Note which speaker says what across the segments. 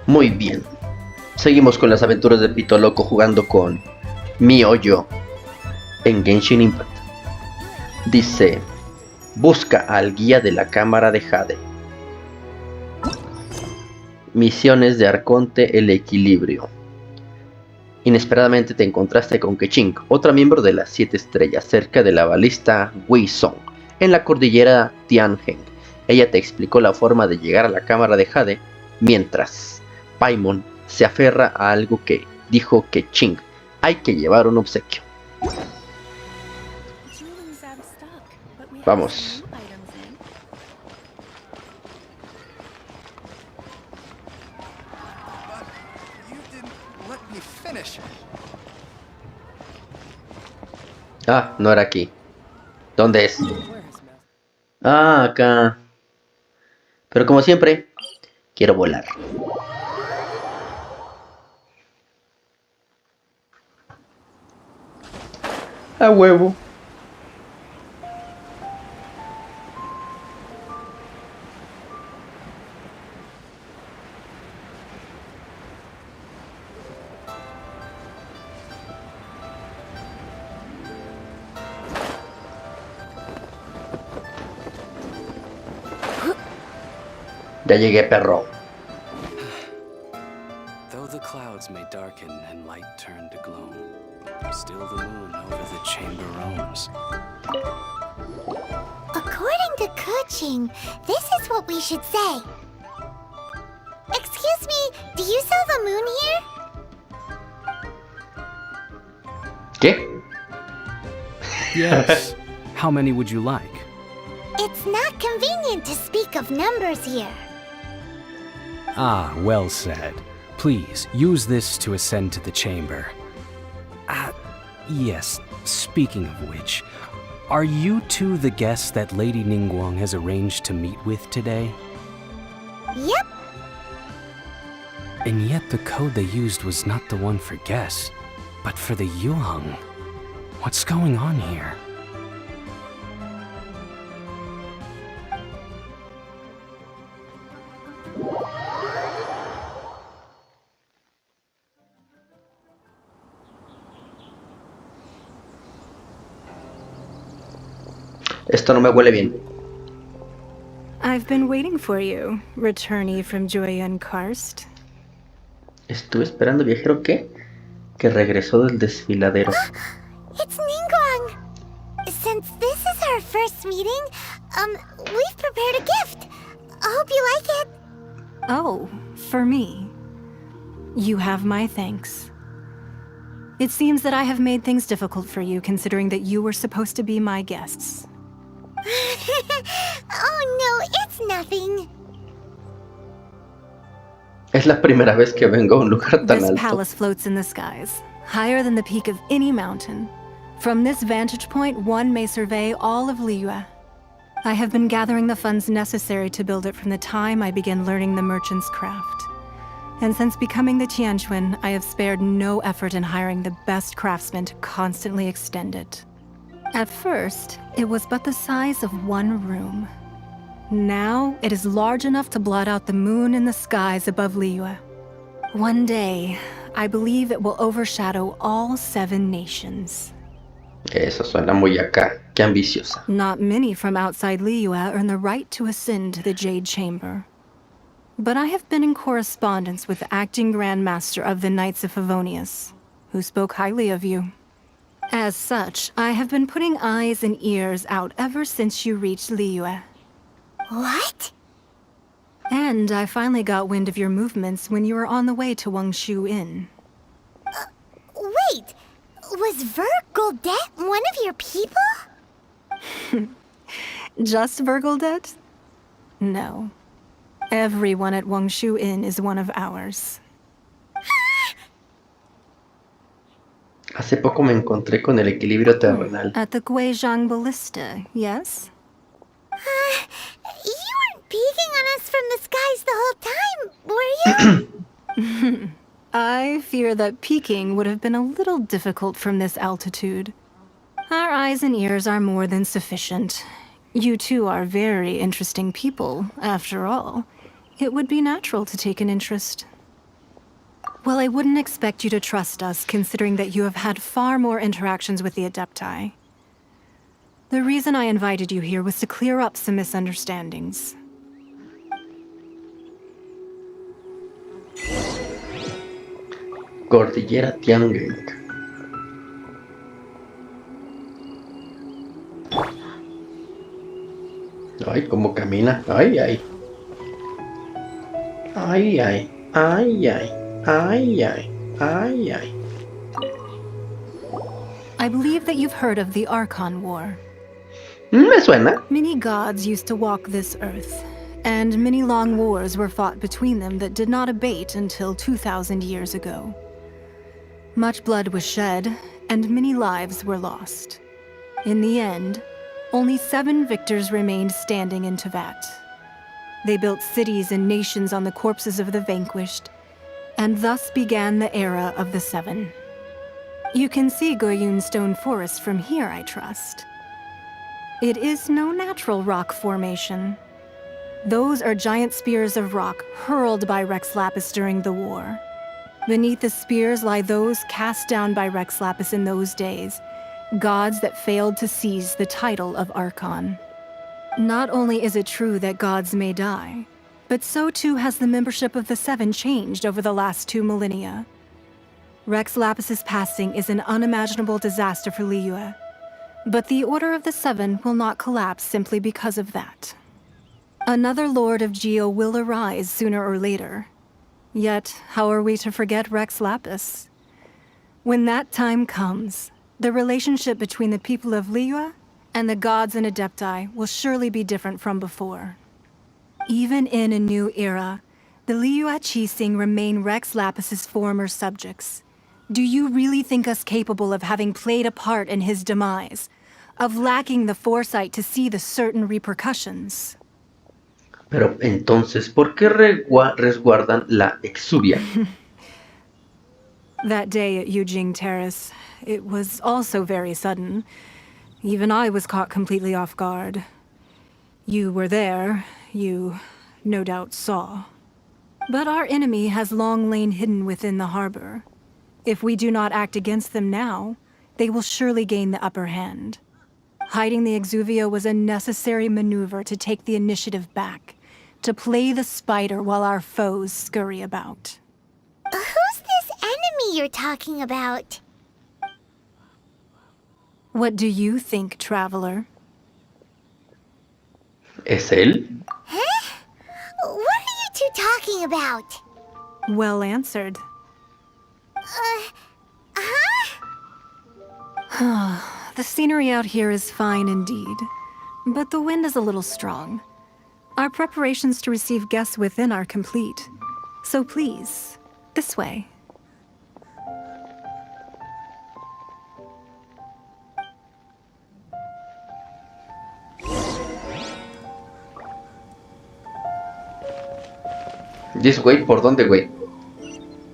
Speaker 1: Muy bien. Seguimos con las aventuras de Pito Loco jugando con mi hoyo en Genshin Impact. Dice: busca al guía de la cámara de Jade. Misiones de Arconte el Equilibrio. Inesperadamente te encontraste con Keqing, otra miembro de las 7 estrellas, cerca de la balista Weisong, en la cordillera Tianheng. Ella te explicó la forma de llegar a la cámara de Jade, mientras Paimon se aferra a algo que dijo Keqing: hay que llevar un obsequio. Vamos. Ah, no era aquí. ¿Dónde es? Ah, acá. Pero como siempre, quiero volar. A huevo. Ya llegué, perro.
Speaker 2: Though the clouds may darken and light turn to gloom, still the moon over the chamber roams.
Speaker 3: According to Keqing, this is what we should say. Excuse me, do you sell the moon here?
Speaker 1: ¿Qué?
Speaker 2: Yes. How many would you like?
Speaker 3: It's not convenient to speak of numbers here.
Speaker 2: Ah, well said. Please, use this to ascend to the chamber. Yes, speaking of which, are you two the guests that Lady Ningguang has arranged to meet with today?
Speaker 3: Yep.
Speaker 2: And yet the code they used was not the one for guests, but for the Yuheng. What's going on here?
Speaker 1: Esto no me huele bien.
Speaker 4: I've been waiting for you, returnee from Jueyun Karst.
Speaker 1: Estuve esperando, viajero, ¿qué? Que regresó del desfiladero.
Speaker 3: It's NINGGUANG. Since this is our first meeting, we've prepared a gift. I hope you like it.
Speaker 4: Oh, for me. You have my thanks. It seems that I have made things difficult for you, considering that you were supposed to be my guests.
Speaker 3: Oh no, it's nothing.
Speaker 1: Es la primera vez que vengo a un lugar tan
Speaker 4: This
Speaker 1: alto.
Speaker 4: palace floats in the skies, higher than the peak of any mountain. From this vantage point, one may survey all of Liyue. I have been gathering the funds necessary to build it from the time I began learning the merchant's craft. And since becoming the Tianquan, I have spared no effort in hiring the best craftsmen to constantly extend it. At first, it was but the size of one room. Now, it is large enough to blot out the moon in the skies above Liyue. One day, I believe it will overshadow all 7 nations.
Speaker 1: Eso suena muy acá. Qué ambiciosa.
Speaker 4: Not many from outside Liyue earn the right to ascend to the Jade Chamber. But I have been in correspondence with the acting Grand Master of the Knights of Favonius, who spoke highly of you. As such, I have been putting eyes and ears out ever since you reached Liyue.
Speaker 3: What?
Speaker 4: And I finally got wind of your movements when you were on the way to Wangshu Inn.
Speaker 3: Wait, was Vergoldet one of your people?
Speaker 4: Just Vergoldet? No. Everyone at Wangshu Inn is one of ours.
Speaker 1: Hace poco me encontré con el equilibrio terrenal.
Speaker 4: At the Guizhang Ballista, yes?
Speaker 3: You weren't peeking on us from the skies the whole time, were you?
Speaker 4: I fear that peeking would have been a little difficult from this altitude. Our eyes and ears are more than sufficient. You two are very interesting people, after all. It would be natural to take an interest. Well, I wouldn't expect you to trust us, considering that you have had far more interactions with the Adepti. The reason I invited you here was to clear up some misunderstandings.
Speaker 1: Cordillera Tianguing. Ay, cómo camina. Ay, ay. Ay, ay. Ay, ay. Ay, ay. Ay, ay.
Speaker 4: I believe that you've heard of the Archon War.
Speaker 1: Me suena.
Speaker 4: Many gods used to walk this earth, and many long wars were fought between them that did not abate until 2,000 years ago. Much blood was shed, and many lives were lost. In the end, only 7 victors remained standing in Teyvat. They built cities and nations on the corpses of the vanquished, and thus began the era of the 7. You can see Goyun Stone Forest from here, I trust. It is no natural rock formation. Those are giant spears of rock hurled by Rex Lapis during the war. Beneath the spears lie those cast down by Rex Lapis in those days, gods that failed to seize the title of Archon. Not only is it true that gods may die, but so too has the membership of the 7 changed over the last 2 millennia. Rex Lapis's passing is an unimaginable disaster for Liyue, but the Order of the 7 will not collapse simply because of that. Another Lord of Geo will arise sooner or later. Yet, how are we to forget Rex Lapis? When that time comes, the relationship between the people of Liyue and the gods and Adepti will surely be different from before. Even in a new era, the Liyue Qixing remain Rex Lapis's former subjects. Do you really think us capable of having played a part in his demise? Of lacking the foresight to see the certain repercussions?
Speaker 1: Pero entonces, ¿por qué resguardan la exuvia?
Speaker 4: That day at Yujing Terrace, it was also very sudden. Even I was caught completely off guard. You were there, you no doubt saw. But our enemy has long lain hidden within the harbor. If we do not act against them now, they will surely gain the upper hand. Hiding the exuvia was a necessary maneuver to take the initiative back, to play the spider while our foes scurry about.
Speaker 3: Who's this enemy you're talking about?
Speaker 4: What do you think, traveler?
Speaker 1: ¿Es él?
Speaker 3: Huh? What are you two talking about?
Speaker 4: Well answered. The scenery out here is fine indeed, but the wind is a little strong. Our preparations to receive guests within are complete. So please, this way.
Speaker 1: This way, ¿por dónde, güey?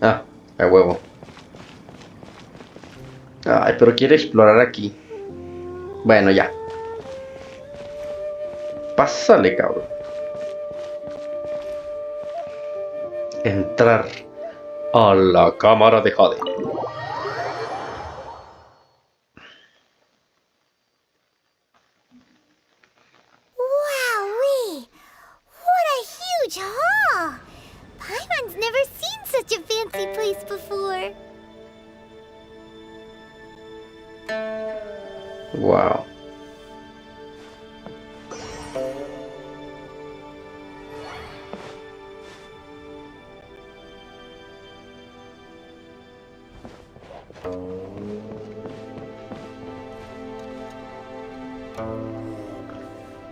Speaker 1: Ah, a huevo. Ay, pero quiere explorar aquí. Bueno, ya. Pásale, cabrón. Entrar a la cámara de Jade.
Speaker 3: Wowee! What a huge hall! Paimon's never seen such a fancy place before.
Speaker 1: Wow.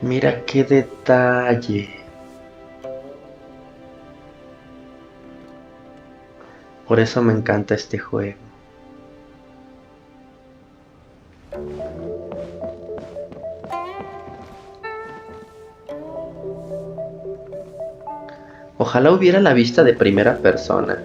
Speaker 1: Mira qué detalle. Por eso me encanta este juego. Ojalá hubiera la vista de primera persona.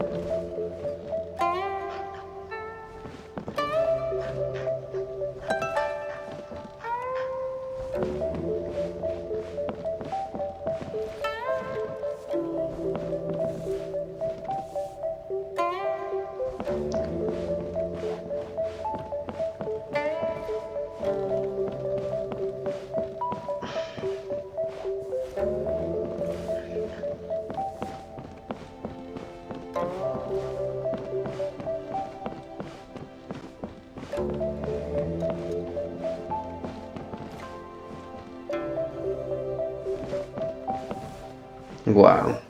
Speaker 1: Wow.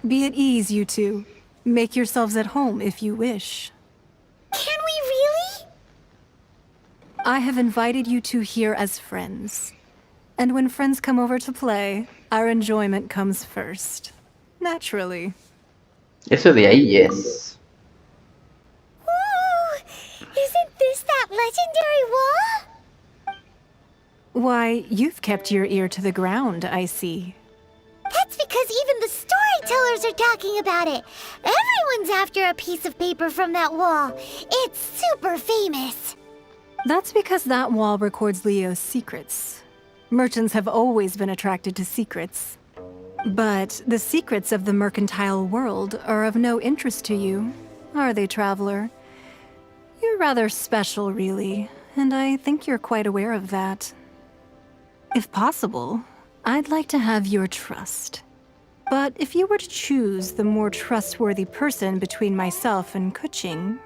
Speaker 4: Be at ease, you two. Make yourselves at home if you wish.
Speaker 3: Can we really?
Speaker 4: I have invited you two here as friends. And when friends come over to play, our enjoyment comes first. Naturally.
Speaker 1: Eso de ahí, yes.
Speaker 3: Ooh, isn't this that legendary wall?
Speaker 4: Why, you've kept your ear to the ground, I see.
Speaker 3: That's because even the storytellers are talking about it. Everyone's after a piece of paper from that wall. It's super famous.
Speaker 4: That's because that wall records Leo's secrets. Merchants have always been attracted to secrets. But the secrets of the mercantile world are of no interest to you, are they, traveler? You're rather special, really, and I think you're quite aware of that. If possible, I'd like to have your trust. But if you were to choose the more trustworthy person between myself and Kuching...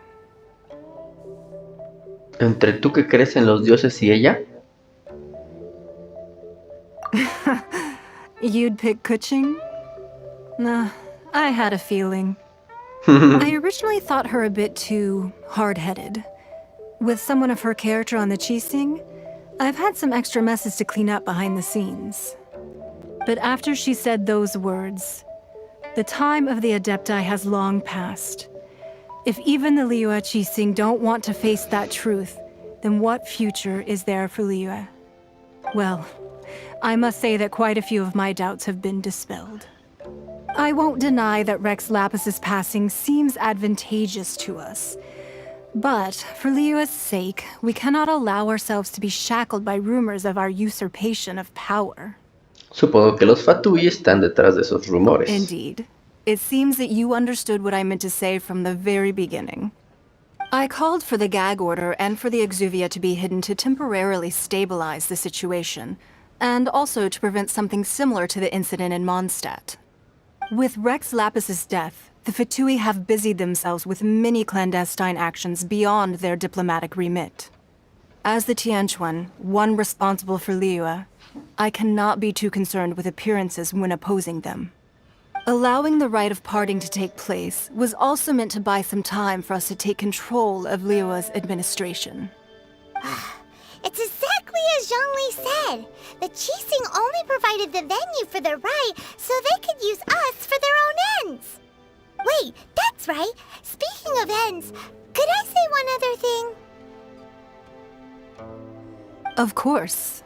Speaker 1: ¿Entre tú que crees en los dioses y ella?
Speaker 4: You'd pick Kuching? Nah, I had a feeling. I originally thought her a bit too hard-headed. With someone of her character on the Qixing, I've had some extra messes to clean up behind the scenes. But after she said those words, the time of the Adepti has long passed. If even the Liyue Qixing don't want to face that truth, then what future is there for Liyue? Well, I must say that quite a few of my doubts have been dispelled. I won't deny that Rex Lapis's passing seems advantageous to us. But, for Liyue's sake, we cannot allow ourselves to be shackled by rumors of our usurpation of power.
Speaker 1: Supongo que los Fatui están detrás de esos rumores.
Speaker 4: Indeed. It seems that you understood what I meant to say from the very beginning. I called for the gag order and for the Exuvia to be hidden to temporarily stabilize the situation, and also to prevent something similar to the incident in Mondstadt. With Rex Lapis's death, the Fatui have busied themselves with many clandestine actions beyond their diplomatic remit. As the Tianquan, one responsible for Liyue, I cannot be too concerned with appearances when opposing them. Allowing the rite of parting to take place was also meant to buy some time for us to take control of Liyue's administration.
Speaker 3: It's exactly as Zhongli said. The Qixing only provided the venue for the rite so they could use us for their own ends. Wait, that's right. Speaking of ends, could I say one other thing?
Speaker 4: Of course.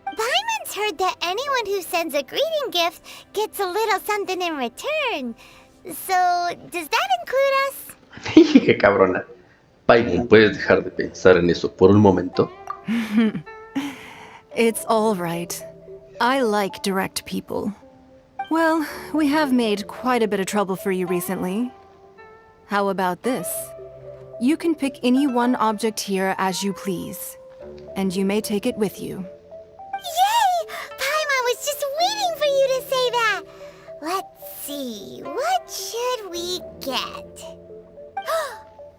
Speaker 3: Paimon's heard that anyone who sends a greeting gift gets a little something in return. So, does that include us?
Speaker 1: ¡Qué cabrona! Paimon, ¿puedes dejar de pensar en eso por un momento?
Speaker 4: It's all right. I like direct people. Well, we have made quite a bit of trouble for you recently. How about this? You can pick any one object here as you please, and you may take it with you.
Speaker 3: Yay! Paimon was just waiting for you to say that. Let's see, what should we get?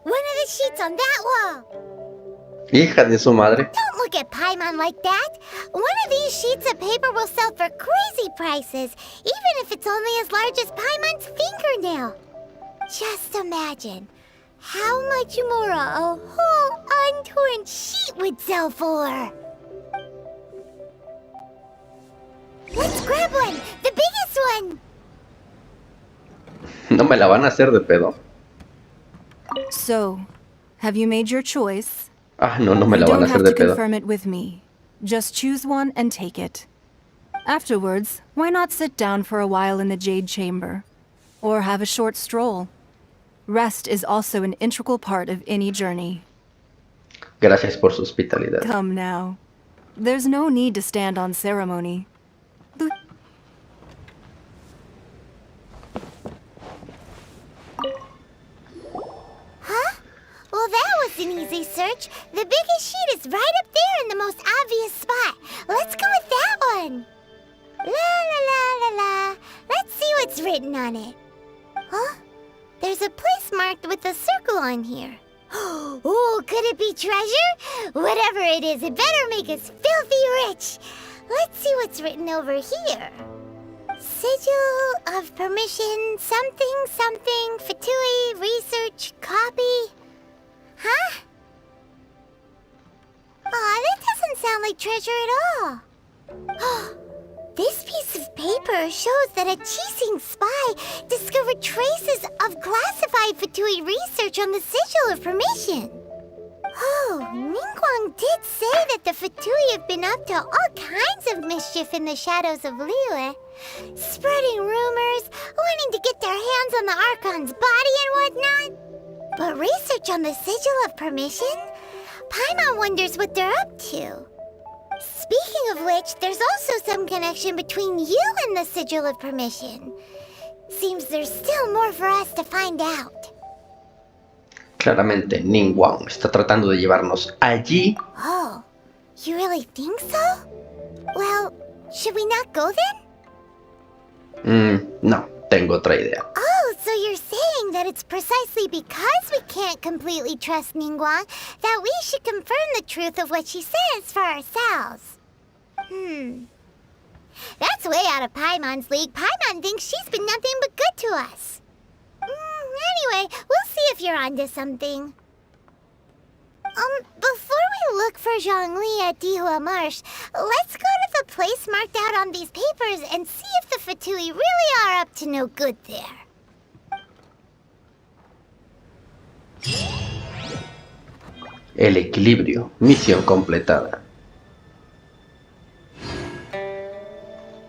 Speaker 3: One of the sheets on that wall.
Speaker 1: Hija de su madre.
Speaker 3: Don't look at Paimon like that. One of these sheets of paper will sell for crazy prices, even if it's only as large as Paimon's fingernail. Just imagine how much more a whole untorn sheet would sell for. Let's grab one, the biggest one.
Speaker 1: ¿No me la van a hacer de pedo?
Speaker 4: So, have you made your choice?
Speaker 1: Ah, no, no me la
Speaker 4: You
Speaker 1: van a
Speaker 4: don't
Speaker 1: hacer
Speaker 4: have
Speaker 1: de
Speaker 4: to
Speaker 1: pedo.
Speaker 4: confirm it with me. Just choose one and take it. Afterwards, why not sit down for a while in the Jade Chamber? Or have a short stroll? Rest is also an integral part of any journey.
Speaker 1: Gracias por su hospitalidad.
Speaker 4: Come now. There's no need to stand on ceremony.
Speaker 3: Huh? Well, that was an easy search. The biggest sheet is right up there in the most obvious spot. Let's go with that one. La la la la la. Let's see what's written on it. Huh? There's a place marked with a circle on here. Oh, could it be treasure? Whatever it is, it better make us filthy rich. Let's see what's written over here. Sigil of permission, something, something, Fatui, research, copy. Huh? Aw, that doesn't sound like treasure at all. This piece of paper shows that a Qixing spy discovered traces of classified Fatui research on the Sigil of Permission. Oh, Ningguang did say that the Fatui have been up to all kinds of mischief in the shadows of Liyue, spreading rumors, wanting to get their hands on the Archon's body and whatnot. But research on the Sigil of Permission? Paimon wonders what they're up to. Speaking of which, there's also some connection between you and the Sigil of Permission. Seems there's still more for us to find out.
Speaker 1: Claramente, Ningguang está tratando de llevarnos allí.
Speaker 3: Oh, you really think so? Well, should we not go then?
Speaker 1: No, tengo otra idea.
Speaker 3: Oh, so you're saying that it's precisely because we can't completely trust Ningguang that we should confirm the truth of what she says for ourselves. That's way out of Paimon's league. Paimon thinks she's been nothing but good to us. Anyway, we'll see if you're onto something. Before we look for Zhongli at Dihua Marsh, let's go to the place marked out on these papers and see if the Fatui really are up to no good there.
Speaker 1: El equilibrio. Misión completada.